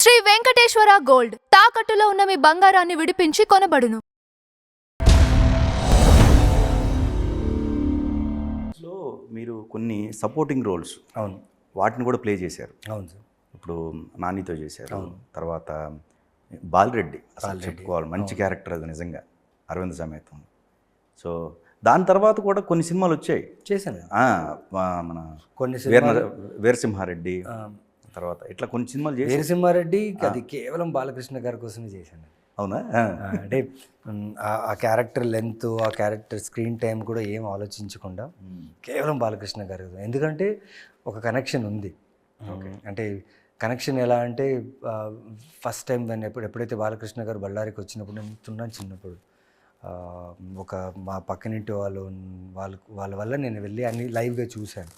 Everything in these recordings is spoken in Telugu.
శ్రీ వెంకటేశ్వర గోల్డ్ తాకట్టులో ఉన్న మీ బంగారాన్ని విడిపించి కొనబడును. లో మీరు కొన్ని సపోర్టింగ్ రోల్స్ అవును వాటిని కూడా ప్లే చేశారు. అవును సార్. ఇప్పుడు నానితో చేశారు, తర్వాత బాలరెడ్డి అసలు చెప్పుకోవాలి, మంచి క్యారెక్టర్ అది నిజంగా, అరవింద్ సమేతం. సో దాని తర్వాత కూడా కొన్ని సినిమాలు వచ్చాయి. చేశాను మన కొన్ని వీరసింహారెడ్డి తర్వాత ఇట్లా కొన్ని సినిమాలు చేసి. వీరసింహారెడ్డి అది కేవలం బాలకృష్ణ గారి కోసమే చేశాను. అవునా? అంటే ఆ క్యారెక్టర్ లెంత్, ఆ క్యారెక్టర్ స్క్రీన్ టైం కూడా ఏం ఆలోచించకుండా కేవలం బాలకృష్ణ గారు. ఎందుకంటే ఒక కనెక్షన్ ఉంది. అంటే కనెక్షన్ ఎలా అంటే ఫస్ట్ టైం ఎప్పుడైతే బాలకృష్ణ గారు బళ్ళారికి వచ్చినప్పుడు నేను తున్నాను చిన్నప్పుడు, ఒక మా పక్కనింటి వాళ్ళ వల్ల నేను వెళ్ళి అన్ని లైవ్గా చూశాను.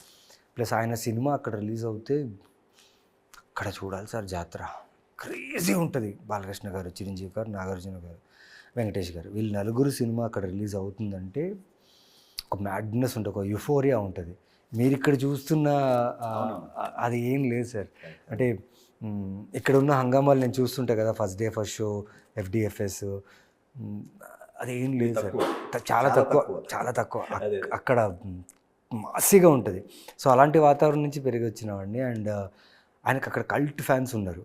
ప్లస్ ఆయన సినిమా అక్కడ రిలీజ్ అవుతే అక్కడ చూడాలి సార్, జాతర క్రేజీ ఉంటుంది. బాలకృష్ణ గారు, చిరంజీవి గారు, నాగార్జున గారు, వెంకటేష్ గారు, వీళ్ళు నలుగురు సినిమా అక్కడ రిలీజ్ అవుతుందంటే ఒక మ్యాడ్నెస్ ఉంటుంది, ఒక యుఫోరియా ఉంటుంది. మీరు ఇక్కడ చూస్తున్న అది ఏం లేదు సార్. అంటే ఇక్కడ ఉన్న హంగామాలు నేను చూస్తుంటా కదా, first day first show, FDFS, అది ఏం లేదు సార్. చాలా తక్కువ అక్కడ మాసిగా ఉంటుంది. సో అలాంటి వాతావరణం నుంచి పెరిగి వచ్చిన వాడిని. అండ్ ఆయనకు అక్కడ కల్ట్ ఫ్యాన్స్ ఉన్నారు.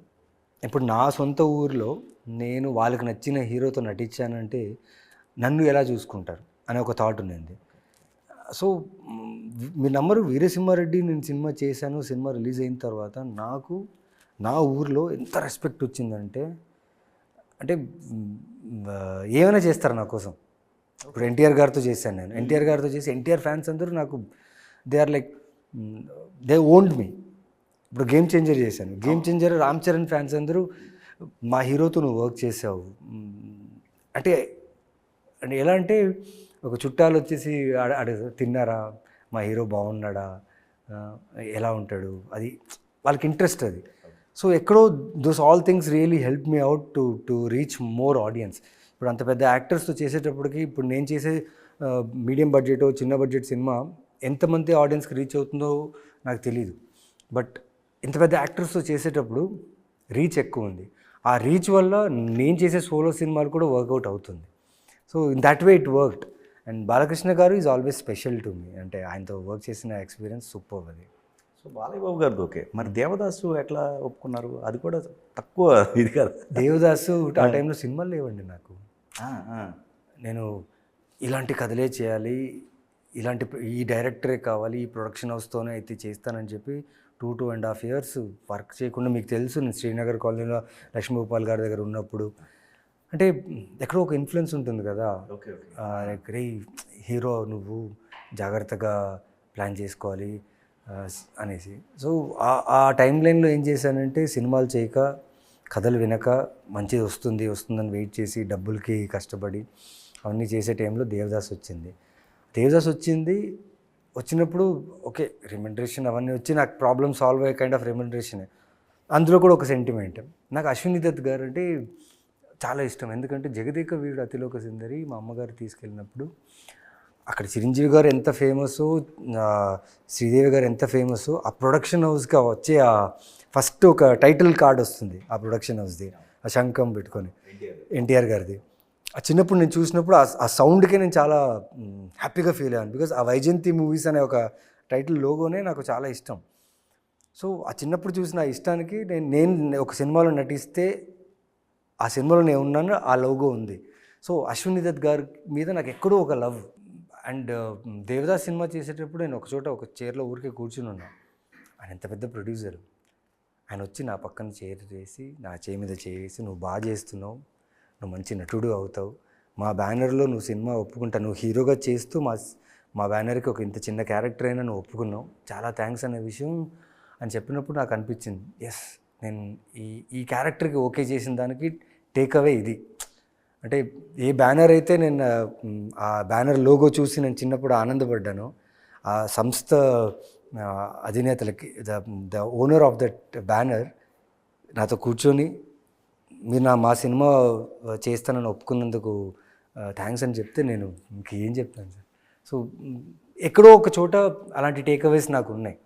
ఇప్పుడు నా సొంత ఊరిలో నేను వాళ్ళకి నచ్చిన హీరోతో నటించానంటే నన్ను ఎలా చూసుకుంటారు అనే ఒక థాట్ ఉంది. సో మీ నమ్మరు, వీరసింహారెడ్డి నేను సినిమా చేశాను. సినిమా రిలీజ్ అయిన తర్వాత నాకు నా ఊరిలో ఎంత రెస్పెక్ట్ వచ్చిందంటే, అంటే ఏమైనా చేస్తారు నా కోసం. ఇప్పుడు ఎన్టీఆర్ గారితో చేశాను నేను. ఎన్టీఆర్ గారితో చేసి ఎన్టీఆర్ ఫ్యాన్స్ అందరూ నాకు they are like they owned me. ఇప్పుడు గేమ్ చేంజర్ చేశాను. Game changer Ram Charan fans అందరూ మా హీరోతో నువ్వు వర్క్ చేసావు అంటే ఎలా అంటే ఒక చుట్టాలు వచ్చేసి తిన్నారా, మా హీరో బాగున్నాడా, ఎలా ఉంటాడు, అది వాళ్ళకి ఇంట్రెస్ట్ అది. సో ఎక్కడో those all things really help me out to reach more audience. ఇప్పుడు అంత పెద్ద యాక్టర్స్తో చేసేటప్పటికి ఇప్పుడు నేను చేసే మీడియం బడ్జెట్, చిన్న బడ్జెట్ సినిమా ఎంతమంది ఆడియన్స్కి రీచ్ అవుతుందో నాకు తెలియదు. బట్ ఇంత పెద్ద యాక్టర్స్తో చేసేటప్పుడు రీచ్ ఎక్కువ ఉంది. ఆ రీచ్ వల్ల నేను చేసే సోలో సినిమాలు కూడా వర్కౌట్ అవుతుంది. So in that way it worked. And Balakrishna గారు is always special to me. అంటే ఆయనతో వర్క్ చేసిన ఎక్స్పీరియన్స్ సూపర్ అది. సో బాలయ్య బాబు గారిది ఓకే, మరి దేవదాసు ఎట్లా ఒప్పుకున్నారు? అది కూడా తక్కువ ఇది కదా. దేవదాసు ఆ టైంలో సినిమాలు లేవండి నాకు. నేను ఇలాంటి కథలే చేయాలి, ఇలాంటి ఈ డైరెక్టరే కావాలి, ఈ ప్రొడక్షన్ హౌస్తోనే అయితే చేస్తానని చెప్పి 2.5 years వర్క్ చేయకుండా, మీకు తెలుసు నేను శ్రీనగర్ కాలనీలో లక్ష్మీగోపాల్ గారి దగ్గర ఉన్నప్పుడు, అంటే ఎక్కడో ఒక ఇన్ఫ్లుయెన్స్ ఉంటుంది కదా, రే హీరో నువ్వు జాగ్రత్తగా ప్లాన్ చేసుకోవాలి అనేసి. సో ఆ టైం లైన్లో ఏం చేశానంటే సినిమాలు చేయక, కథలు వినక, మంచిది వస్తుందని వెయిట్ చేసి డబ్బులకి కష్టపడి అవన్నీ చేసే టైంలో దేవదాస్ వచ్చింది. వచ్చినప్పుడు ఓకే రెమ్యునరేషన్ అవన్నీ వచ్చి నాకు ప్రాబ్లమ్ సాల్వ్ అయ్యే కైండ్ ఆఫ్ రెమ్యునరేషన్. అందులో కూడా ఒక సెంటిమెంట్. నాకు అశ్విని దత్ గారు అంటే చాలా ఇష్టం. ఎందుకంటే జగదేక వీరుడు అతిలోక సుందరి మా అమ్మగారు తీసుకెళ్ళినప్పుడు అక్కడ చిరంజీవి గారు ఎంత ఫేమస్, శ్రీదేవి గారు ఎంత ఫేమస్, ఆ ప్రొడక్షన్ హౌస్కి వచ్చే ఆ ఫస్ట్ ఒక టైటిల్ కార్డ్ వస్తుంది ఆ ప్రొడక్షన్ హౌస్ది, ఆ శంఖం పెట్టుకొని ఎన్టీఆర్ గారిది. ఆ చిన్నప్పుడు నేను చూసినప్పుడు ఆ సౌండ్కే నేను చాలా హ్యాపీగా ఫీల్ అయ్యాను. బికాజ్ ఆ వైజయంతి మూవీస్ అనే ఒక టైటిల్ లోగోనే నాకు చాలా ఇష్టం. సో ఆ చిన్నప్పుడు చూసిన ఆ ఇష్టానికి నేను ఒక సినిమాలో నటిస్తే ఆ సినిమాలో నేను ఉన్నాను, ఆ లోగో ఉంది. సో అశ్విని దత్ గారి మీద నాకు ఎక్కడో ఒక లవ్. అండ్ దేవదాస్ సినిమా చేసేటప్పుడు నేను ఒక చైర్లో ఊరికే కూర్చుని ఉన్నాను. ఆయన ఎంత పెద్ద ప్రొడ్యూసర్, ఆయన వచ్చి నా పక్కన చైర్ వేసి నా చేయి మీద చేసి నువ్వు బాగా చేస్తున్నావు, నువ్వు మంచి నటుడు అవుతావు, మా బ్యానర్లో నువ్వు సినిమా ఒప్పుకుంటా, నువ్వు హీరోగా చేస్తూ మా బ్యానర్కి ఒక ఇంత చిన్న క్యారెక్టర్ అయినా నువ్వు ఒప్పుకున్నావు, చాలా థ్యాంక్స్ అనే విషయం అని చెప్పినప్పుడు నాకు అనిపించింది, ఎస్ నేను ఈ క్యారెక్టర్కి ఓకే చేసిన దానికి టేక్ అవే ఇది. అంటే ఏ బ్యానర్ అయితే నేను ఆ బ్యానర్ లోగో చూసి నేను చిన్నప్పుడు ఆనందపడ్డాను, ఆ సంస్థ అధినేతలకి the owner of that banner నాతో కూర్చొని మీరు మా సినిమా చేస్తానని ఒప్పుకున్నందుకు థ్యాంక్స్ అని చెప్తే నేను ఇంకేం చెప్తాను సార్. సో ఎక్కడో ఒక చోట అలాంటి టేక్ అవేస్ నాకు ఉన్నాయి.